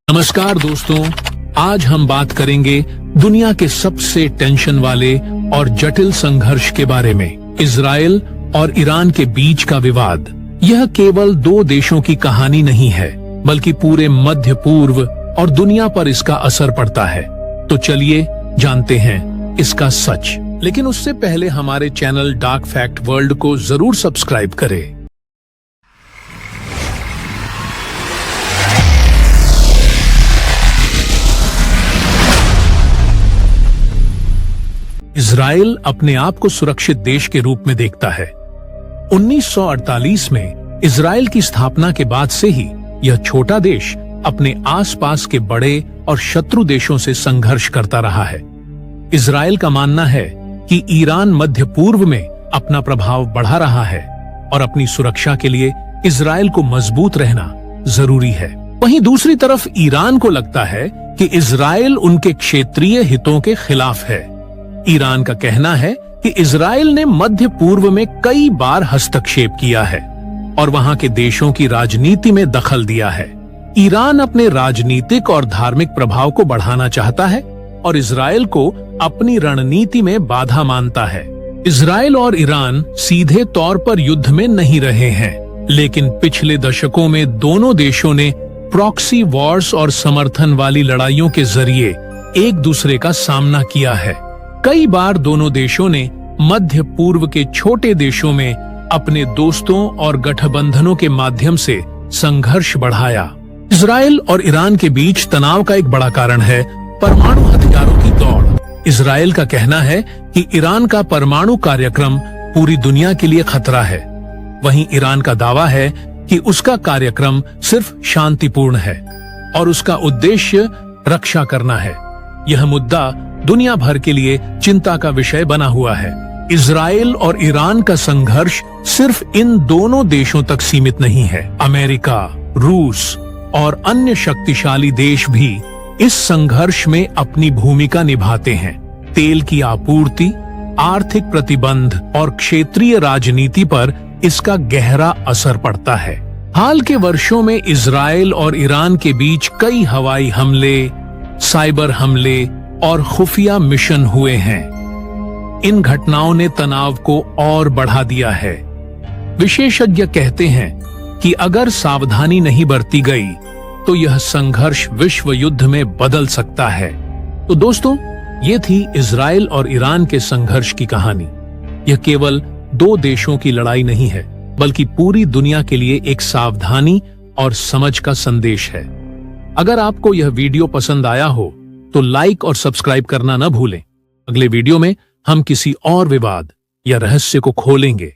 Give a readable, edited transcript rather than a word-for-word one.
नमस्कार दोस्तों, आज हम बात करेंगे दुनिया के सबसे टेंशन वाले और जटिल संघर्ष के बारे में। इजराइल और ईरान के बीच का विवाद। यह केवल दो देशों की कहानी नहीं है, बल्कि पूरे मध्य पूर्व और दुनिया पर इसका असर पड़ता है। तो चलिए जानते हैं इसका सच। लेकिन उससे पहले हमारे चैनल डार्क फैक्ट वर्ल्ड को जरूर सब्सक्राइब करें। इजराइल अपने आप को सुरक्षित देश के रूप में देखता है। 1948 में इजराइल की स्थापना के बाद से ही यह छोटा देश अपने आसपास के बड़े और शत्रु देशों से संघर्ष करता रहा है। इजराइल का मानना है कि ईरान मध्य पूर्व में अपना प्रभाव बढ़ा रहा है और अपनी सुरक्षा के लिए इजराइल को मजबूत रहना जरूरी है। वहीं दूसरी तरफ ईरान को लगता है कि इजराइल उनके क्षेत्रीय हितों के खिलाफ है। ईरान का कहना है कि इजराइल ने मध्य पूर्व में कई बार हस्तक्षेप किया है और वहां के देशों की राजनीति में दखल दिया है। ईरान अपने राजनीतिक और धार्मिक प्रभाव को बढ़ाना चाहता है और इजराइल को अपनी रणनीति में बाधा मानता है। इजराइल और ईरान सीधे तौर पर युद्ध में नहीं रहे हैं, लेकिन पिछले दशकों में दोनों देशों ने प्रॉक्सी वॉर्स और समर्थन वाली लड़ाइयों के जरिए एक दूसरे का सामना किया है। कई बार दोनों देशों ने मध्य पूर्व के छोटे देशों में अपने दोस्तों और गठबंधनों के माध्यम से संघर्ष बढ़ाया। इजराइल और ईरान के बीच तनाव का एक बड़ा कारण है परमाणु हथियारों की दौड़। इजराइल का कहना है कि ईरान का परमाणु कार्यक्रम पूरी दुनिया के लिए खतरा है। वहीं ईरान का दावा है कि उसका कार्यक्रम सिर्फ शांतिपूर्ण है और उसका उद्देश्य रक्षा करना है। यह मुद्दा दुनिया भर के लिए चिंता का विषय बना हुआ है। इजराइल और ईरान का संघर्ष सिर्फ इन दोनों देशों तक सीमित नहीं है। अमेरिका, रूस और अन्य शक्तिशाली देश भी इस संघर्ष में अपनी भूमिका निभाते हैं। तेल की आपूर्ति, आर्थिक प्रतिबंध और क्षेत्रीय राजनीति पर इसका गहरा असर पड़ता है। हाल के वर्षों में इजराइल और ईरान के बीच कई हवाई हमले, साइबर हमले और खुफिया मिशन हुए हैं। इन घटनाओं ने तनाव को और बढ़ा दिया है। विशेषज्ञ कहते हैं कि अगर सावधानी नहीं बरती गई तो यह संघर्ष विश्व युद्ध में बदल सकता है। तो दोस्तों, ये थी इजराइल और ईरान के संघर्ष की कहानी। यह केवल दो देशों की लड़ाई नहीं है, बल्कि पूरी दुनिया के लिए एक सावधानी और समझ का संदेश है। अगर आपको यह वीडियो पसंद आया हो तो लाइक और सब्सक्राइब करना न भूलें। अगले वीडियो में हम किसी और विवाद या रहस्य को खोलेंगे।